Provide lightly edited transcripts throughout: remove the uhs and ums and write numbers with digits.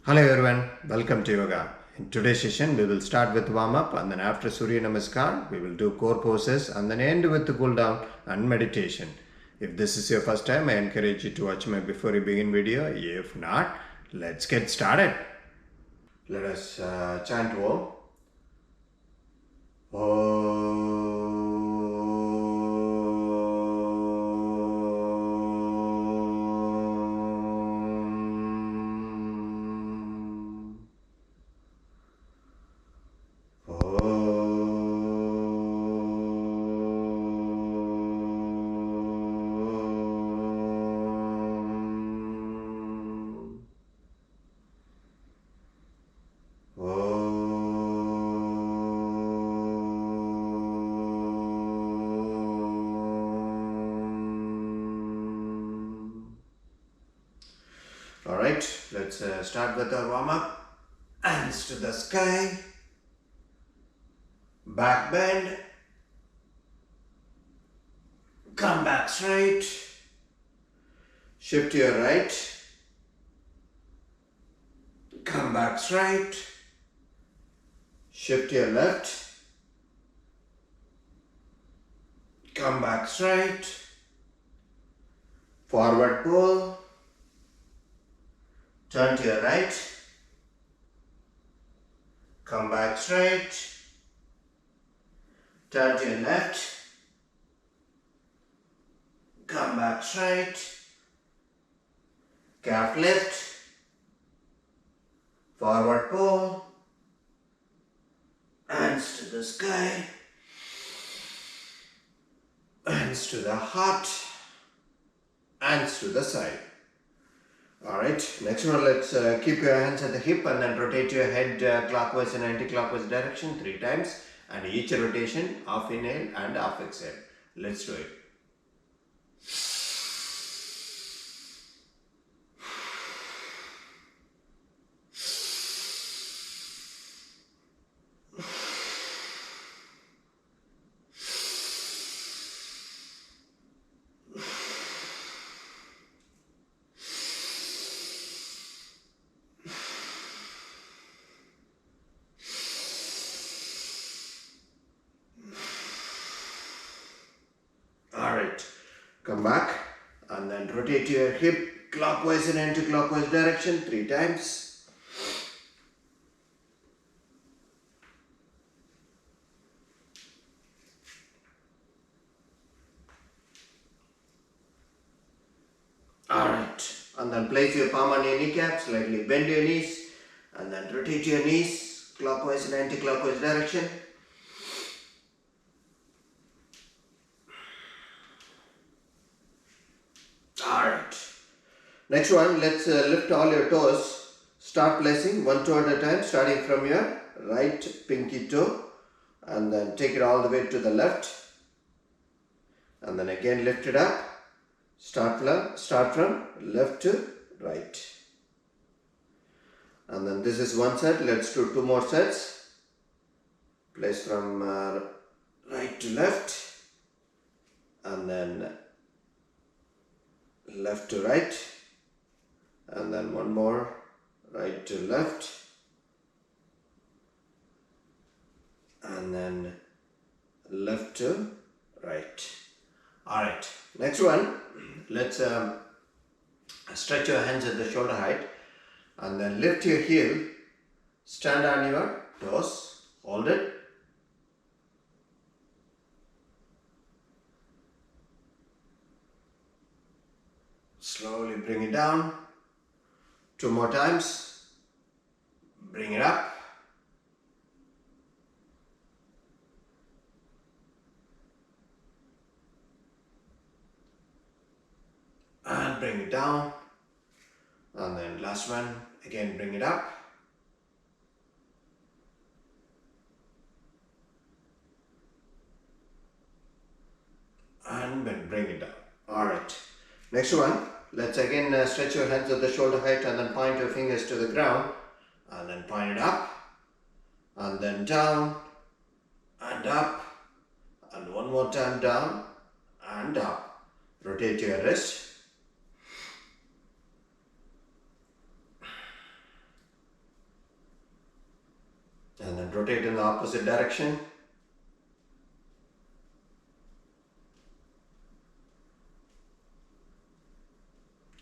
Hello everyone, welcome to yoga. In today's session, we will start with warm up and then after Suryanamaskar, we will do core poses and then end with the cool down and meditation. If this is your first time, I encourage you to watch my before you begin video. If not, let's get started. Let us chant Om. Alright, let's start with our warm-up. Hands to the sky. Back bend. Come back straight. Shift to your right. Come back straight. Shift to your left. Come back straight. Forward pull. Turn to your right, come back straight, turn to your left, come back straight, calf lift, forward pull, hands to the sky, hands to the heart, hands to the side. Alright, next one, let's keep your hands at the hip and then rotate your head clockwise and anti-clockwise direction 3 times, and each rotation half inhale and half exhale. Let's do it. Alright, come back and then rotate your hip clockwise and anti-clockwise direction 3 times. Alright, and then place your palm on your kneecap, slightly bend your knees and then rotate your knees clockwise and anti-clockwise direction. Alright, next one, let's lift all your toes. Start placing one toe at a time, starting from your right pinky toe and then take it all the way to the left and then again lift it up. Start from left to right. And then this is one set, let's do 2 more sets. Place from right to left and then left to right and then one more right to left and then left to right. Alright, next one, let's stretch your hands at the shoulder height and then lift your heel, stand on your toes, hold it. Slowly bring it down. 2 more times. Bring it up. And bring it down. And then last one. Again bring it up. And then bring it down. Alright. Next one. Let's again stretch your hands at the shoulder height and then point your fingers to the ground and then point it up and then down and up and one more time down and up. Rotate your wrist. then rotate in the opposite direction.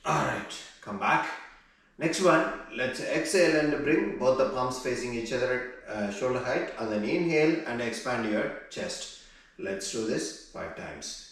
Alright, come back. Next one, let's exhale and bring both the palms facing each other at shoulder height, and then inhale and expand your chest. Let's do this 5 times.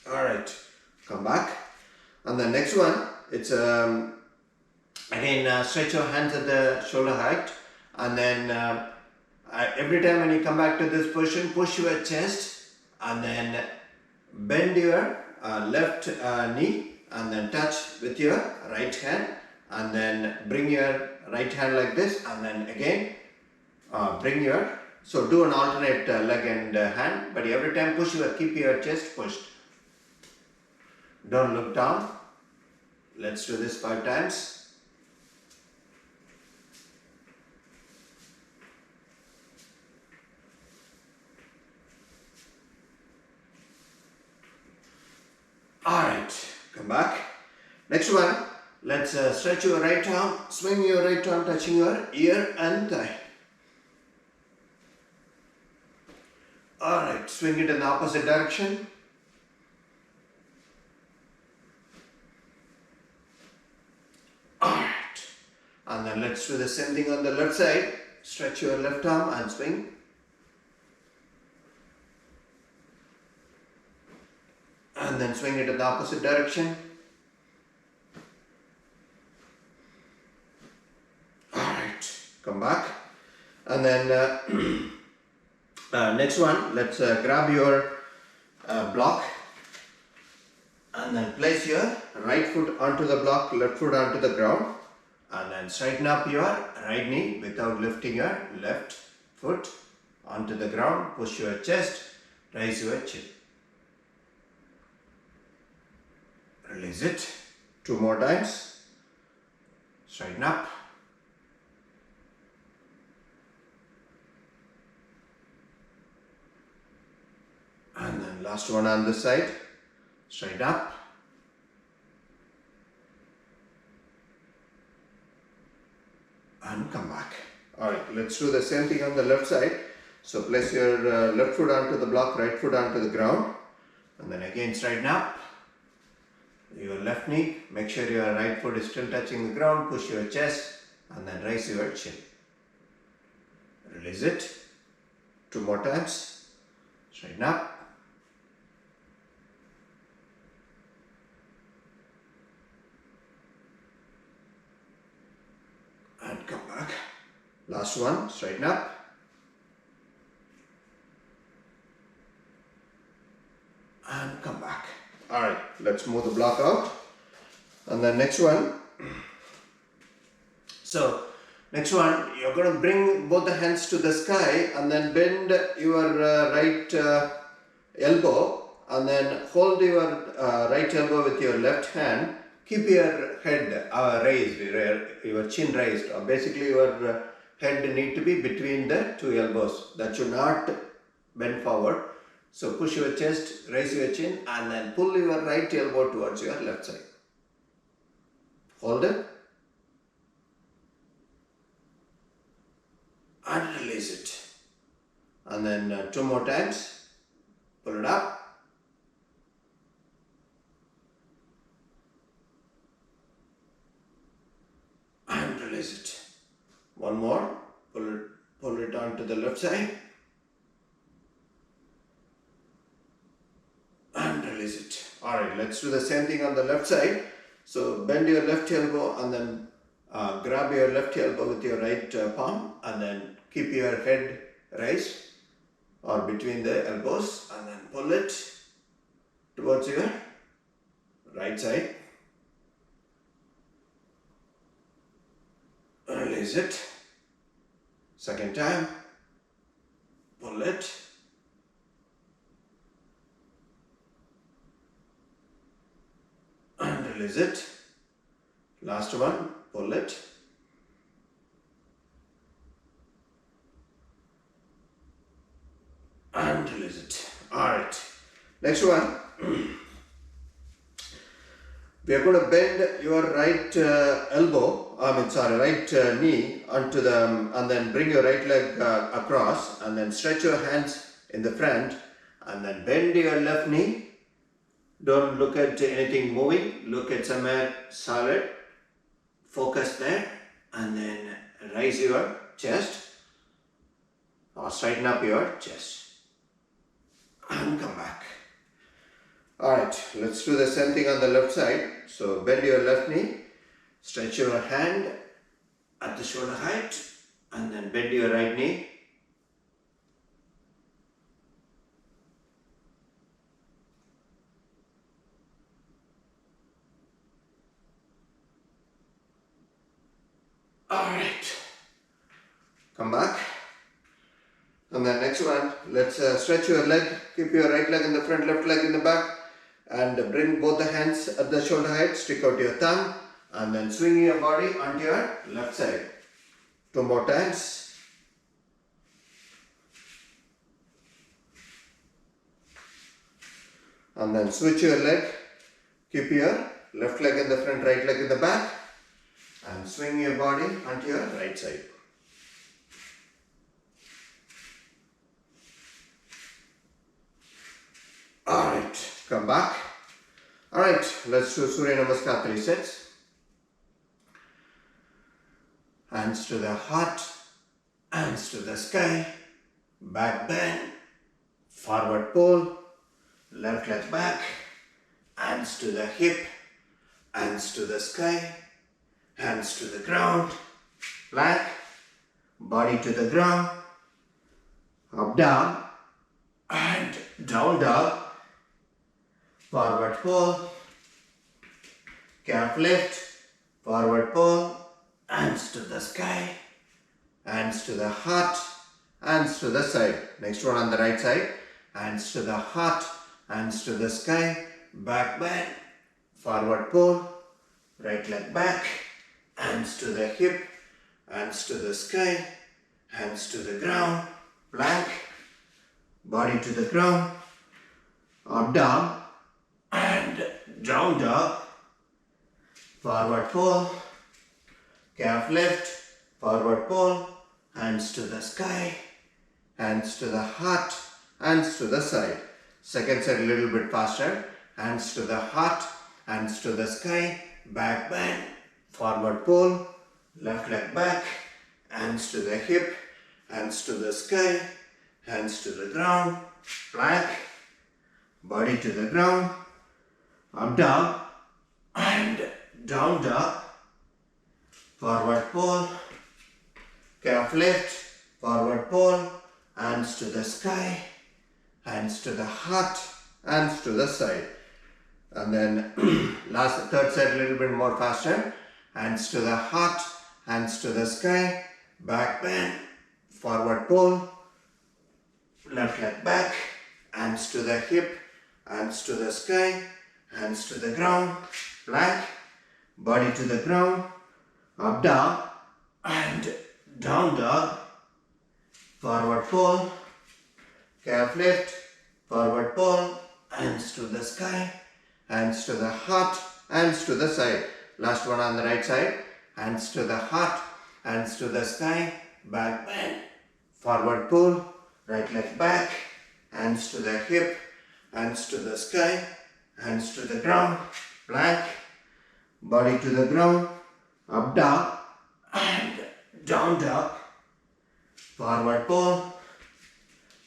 Alright, come back. And the next one, it's again stretch your hands at the shoulder height, and then every time when you come back to this position, push your chest and then bend your left knee and then touch with your right hand, and then bring your right hand like this, and then again bring your, so do an alternate leg and hand, but every time keep your chest pushed. Don't look down. Let's do this 5 times. Alright, come back. Next one, let's stretch your right arm, swing your right arm touching your ear and thigh. Alright, swing it in the opposite direction. Alright, and then let's do the same thing on the left side. Stretch your left arm and swing. And then swing it in the opposite direction. Alright, come back. And then next one, let's grab your block. And then place your right foot onto the block, left foot onto the ground, and then straighten up your right knee without lifting your left foot onto the ground. Push your chest, raise your chin. Release it. 2 more times. Straighten up. And then last one on this side. Straight up. And come back. Alright, let's do the same thing on the left side. So place your left foot onto the block, right foot onto the ground. And then again straighten up. Your left knee, make sure your right foot is still touching the ground. Push your chest and then raise your chin. Release it. 2 more times. Straighten up. And come back. Last one, straighten up. And come back. Alright, let's move the block out. And then next one. So, next one, you're going to bring both the hands to the sky and then bend your right elbow and then hold your right elbow with your left hand. Keep your head raised, your chin raised. Basically, your head need to be between the 2 elbows. That should not bend forward. So push your chest, raise your chin, and then pull your right elbow towards your left side. Hold it. And release it. And then 2 more times. Pull it up. And release it. 1 more. Pull it onto the left side. And release it. Alright, let's do the same thing on the left side. So bend your left elbow and then grab your left elbow with your right palm and then keep your head raised or between the elbows and then pull it towards your right side. release it. Second time, pull it. And release it. Last one, pull it. And release it. Alright. Next one. We are going to bend your right right knee onto the, and then bring your right leg across, and then stretch your hands in the front, and then bend your left knee. Don't look at anything moving, look at somewhere solid, focus there, and then raise your chest or straighten up your chest and come back. Alright, let's do the same thing on the left side. So bend your left knee, stretch your hand at the shoulder height, and then bend your right knee. Alright, come back. And then next one, let's stretch your leg, keep your right leg in the front, left leg in the back, and bring both the hands at the shoulder height, stick out your thumb, and then swing your body onto your left side. 2 more times. And then switch your leg, keep your left leg in the front, right leg in the back, and swing your body onto your right side. Alright, come back. Alright, let's do Suryanamaskar 3 sets. Hands to the heart, hands to the sky, back bend, forward pull, left leg back, hands to the hip, hands to the sky, hands to the ground, plank, body to the ground, up down, and down dog, forward pull, calf lift, forward pull, hands to the sky, hands to the heart, hands to the side. Next one on the right side, hands to the heart, hands to the sky, back bend, forward pull, right leg back, hands to the hip, hands to the sky, hands to the ground, plank, body to the ground, up down, and down dog, forward pull, calf lift, forward pull, hands to the sky, hands to the heart, hands to the side. Second side a little bit faster, hands to the heart, hands to the sky, back bend, forward pull, left leg back, hands to the hip, hands to the sky, hands to the ground, plank, body to the ground, up dog, and down dog, forward pull, calf lift, forward pull, hands to the sky, hands to the heart, hands to the side. And then third side a little bit more faster, hands to the heart, hands to the sky, back bend, forward pull, left leg back, hands to the hip, hands to the sky, hands to the ground, plank, body to the ground, up dog, and down dog, forward pull, calf lift, forward pull, hands to the sky, hands to the heart, hands to the side. Last one on the right side, hands to the heart, hands to the sky, back bend, forward pull, right leg back, hands to the hip, hands to the sky, hands to the ground, plank, body to the ground, up dog, and down dog, forward pull,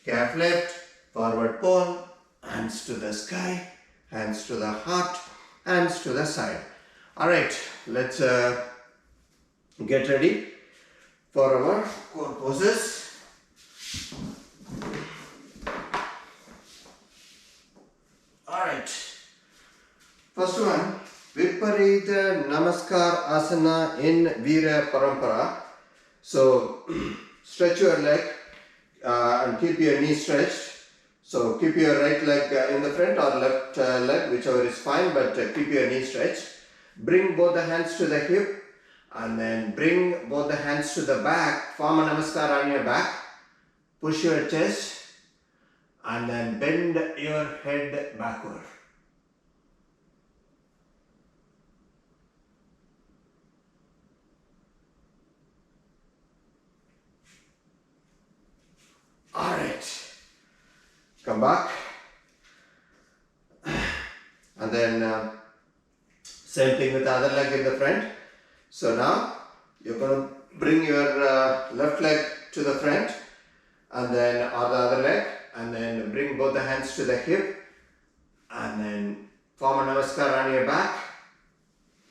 calf lift, forward pull, hands to the sky, hands to the heart, hands to the side. Alright, let's get ready for our core poses. Alright, first one, Viprarita Namaskarasana in Vira Parampara. So stretch your leg and keep your knee stretched. So keep your right leg in the front or left leg, whichever is fine, but keep your knee stretched. Bring both the hands to the hip and then bring both the hands to the back. Form a Namaskar on your back. Push your chest and then bend your head backward. Alright, come back and then same thing with the other leg in the front. So now you're going to bring your left leg to the front and then or the other leg and then bring both the hands to the hip and then form a Namaskar on your back.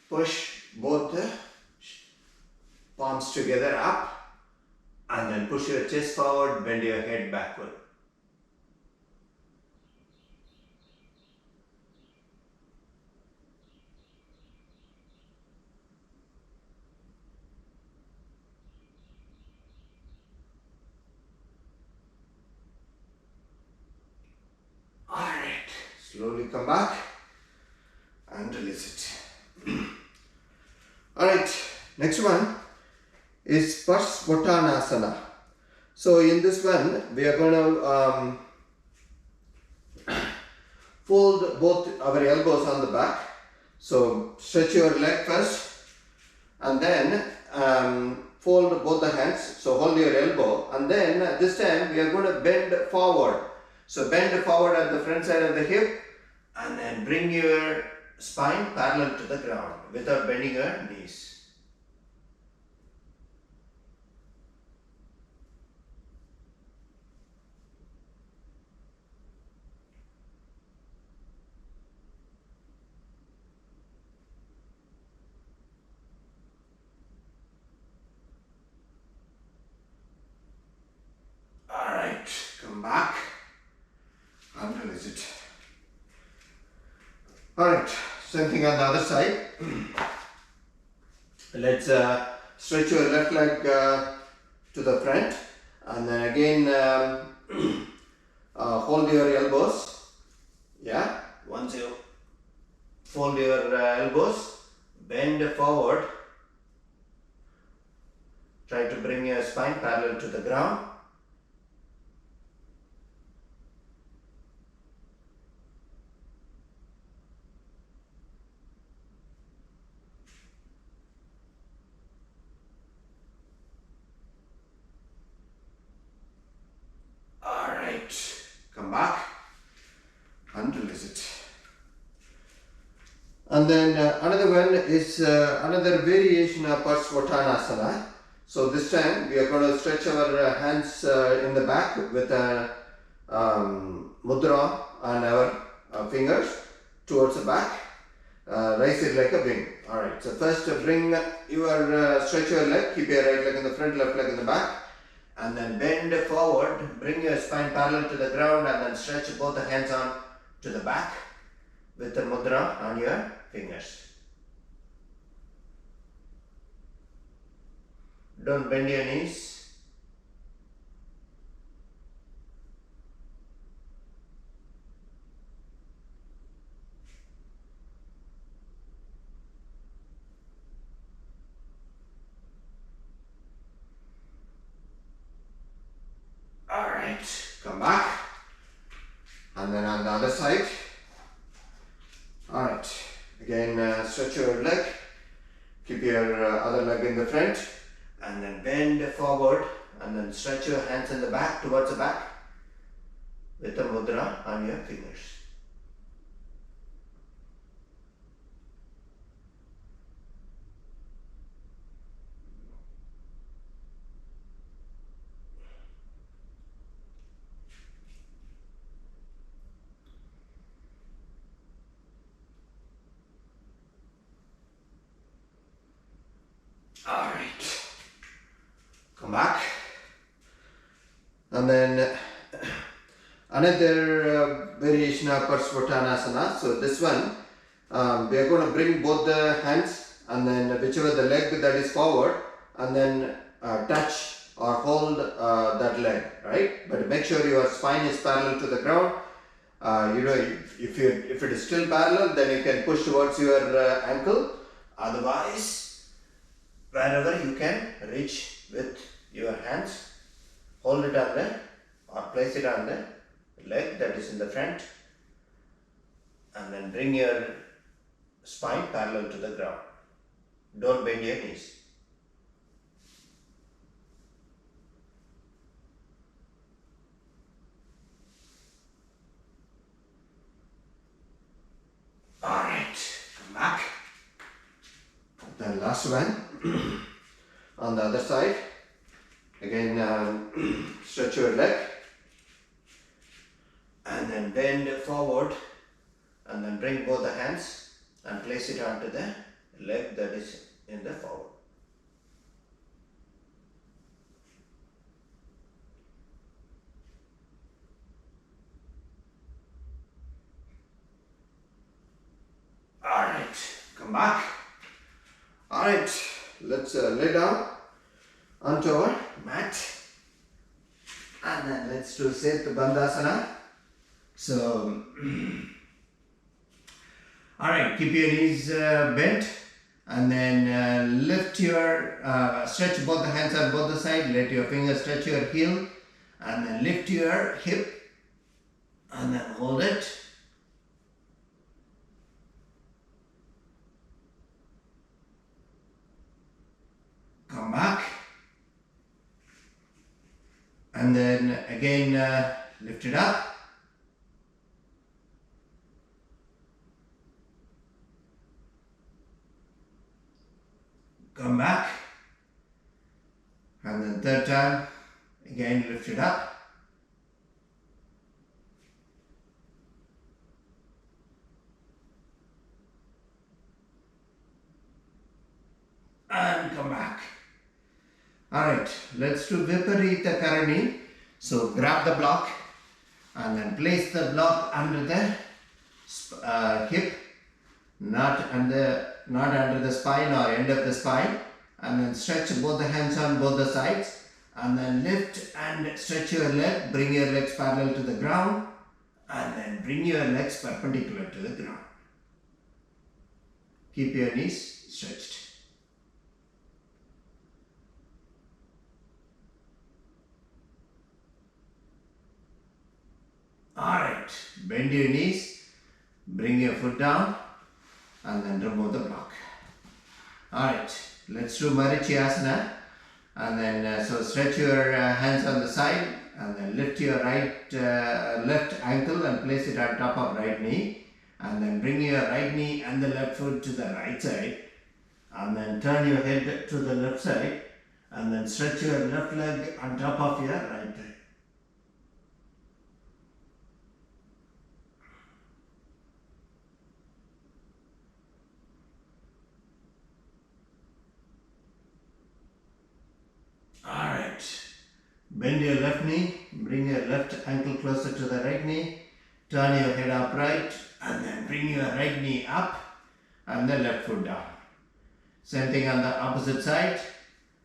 Push both the palms together up. And then push your chest forward, bend your head backward. Alright, slowly come back and release it. Alright, next one is Parahvottanasana. So in this one, we are going to fold both our elbows on the back. So stretch your leg first and then fold both the hands. So hold your elbow and then this time we are going to bend forward. So bend forward at the front side of the hip and then bring your spine parallel to the ground without bending your knees. Come back and release it. Alright, same thing on the other side. Let's stretch your left leg to the front and then again hold your elbows. Yeah, once you fold your elbows, bend forward. Try to bring your spine parallel to the ground. Come back and release it. And then another one is another variation of Parahvottanasana. So this time we are going to stretch our hands in the back with a mudra on our fingers towards the back. Raise it like a wing. Alright, so first bring your stretch your leg, keep your right leg in the front, left leg in the back. And then bend forward, bring your spine parallel to the ground and then stretch both the hands on to the back with the mudra on your fingers. Don't bend your knees. Come back and then on the other side. Alright, again stretch your leg, keep your other leg in the front and then bend forward and then stretch your hands in the back towards the back with the mudra on your fingers. Alright, come back and then another variation of Parahvottanasana. So this one we are going to bring both the hands and then whichever the leg that is forward and then touch or hold that leg, right? But make sure your spine is parallel to the ground. If it is still parallel, then you can push towards your ankle. Otherwise, wherever you can reach with your hands, hold it on the or place it on the leg that is in the front, and then bring your spine parallel to the ground. Don't bend your knees. Alright, come back. Then last one on the other side. Again, stretch your leg and then bend forward and then bring both the hands and place it onto the leg that is in the forward. Alright, come back. Alright, let's lay down onto our mat and then let's do Sethu Bandhasana. So, alright, keep your knees bent and then lift your, stretch both the hands on both the sides, let your fingers touch your heel and then lift your hip and then hold it. Come back and then again lift it up. Come back and then third time again lift it up. And come back. Alright, let's do Viprarita Karani. So grab the block and then place the block under the hip, not under the spine or end of the spine, and then stretch both the hands on both the sides and then lift and stretch your leg, bring your legs parallel to the ground and then bring your legs perpendicular to the ground. Keep your knees stretched. Alright, bend your knees, bring your foot down and then remove the block. Alright, let's do Marichiasana and then so stretch your hands on the side and then lift your left ankle and place it on top of right knee and then bring your right knee and the left foot to the right side and then turn your head to the left side and then stretch your left leg on top of your right leg. Alright, bend your left knee, bring your left ankle closer to the right knee, turn your head upright and then bring your right knee up and the left foot down. Same thing on the opposite side,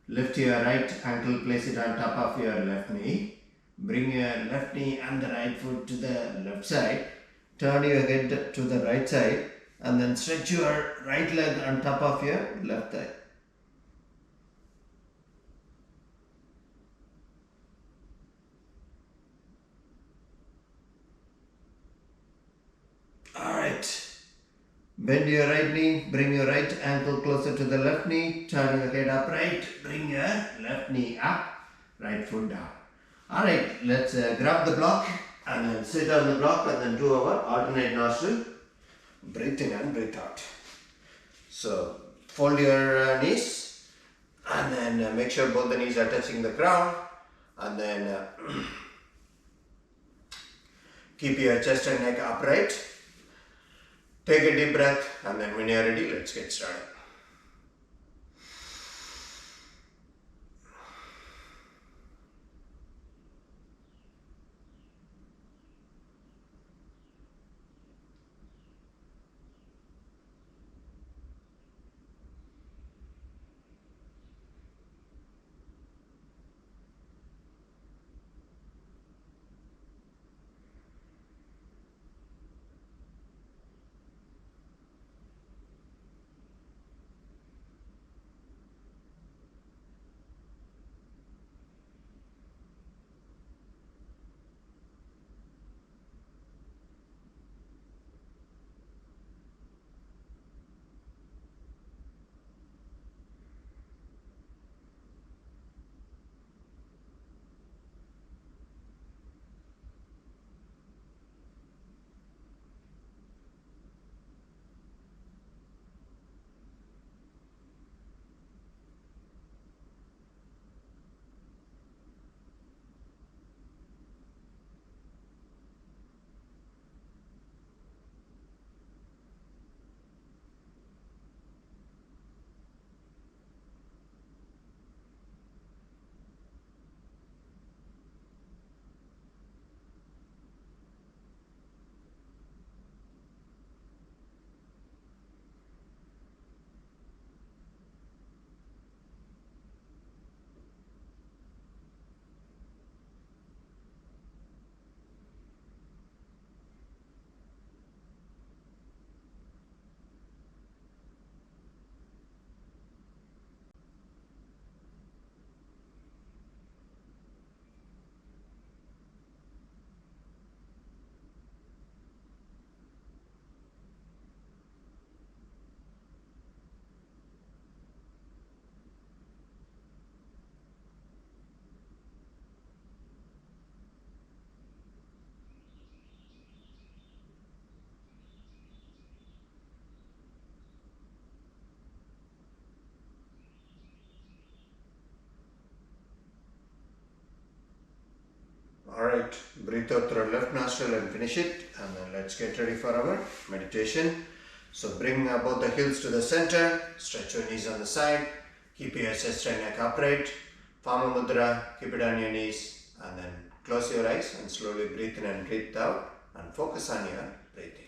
lift your right ankle, place it on top of your left knee, bring your left knee and the right foot to the left side, turn your head to the right side and then stretch your right leg on top of your left thigh. Alright, bend your right knee, bring your right ankle closer to the left knee, turn your head upright, bring your left knee up, right foot down. Alright, let's grab the block and then sit on the block and then do our alternate nostril. Breathe in and breathe out. So, fold your knees and then make sure both the knees are touching the ground and then keep your chest and neck upright. Take a deep breath and then when you are ready, let's get started. breathe out through left nostril and finish it. And then let's get ready for our meditation. So bring both the heels to the center, stretch your knees on the side, keep your chest and neck upright, Pama Mudra, keep it on your knees, and then close your eyes and slowly breathe in and breathe out and focus on your breathing.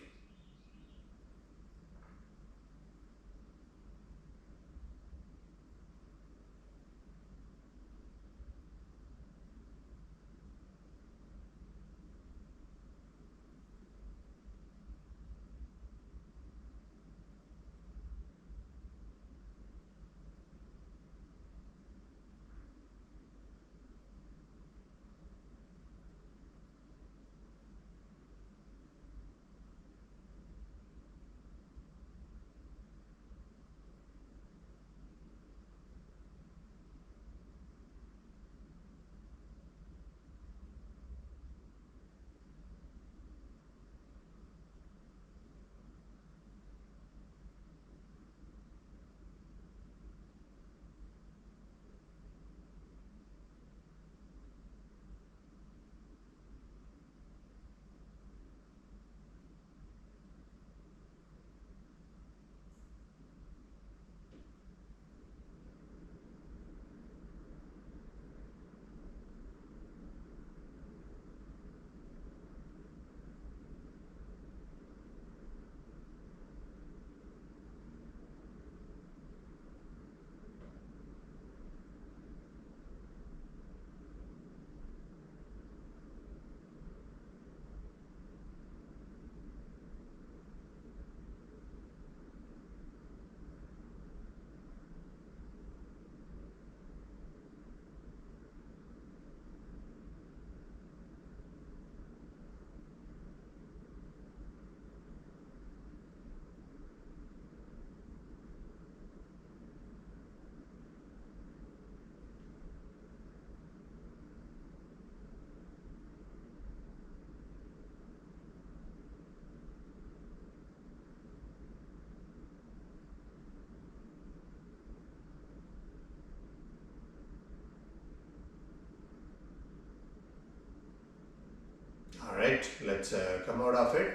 Alright, let's come out of it.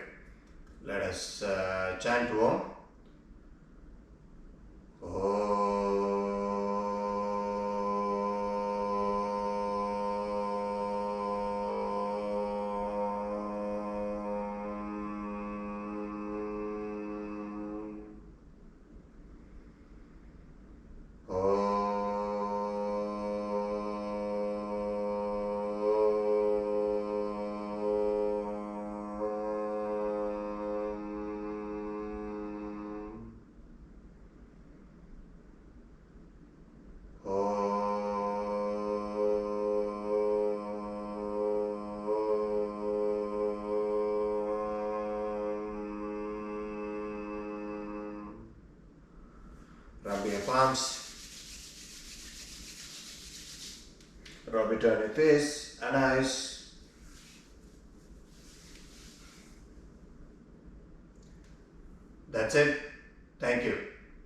Let us chant Om. Rub your palms, rub it on your face and eyes. That's it. Thank you.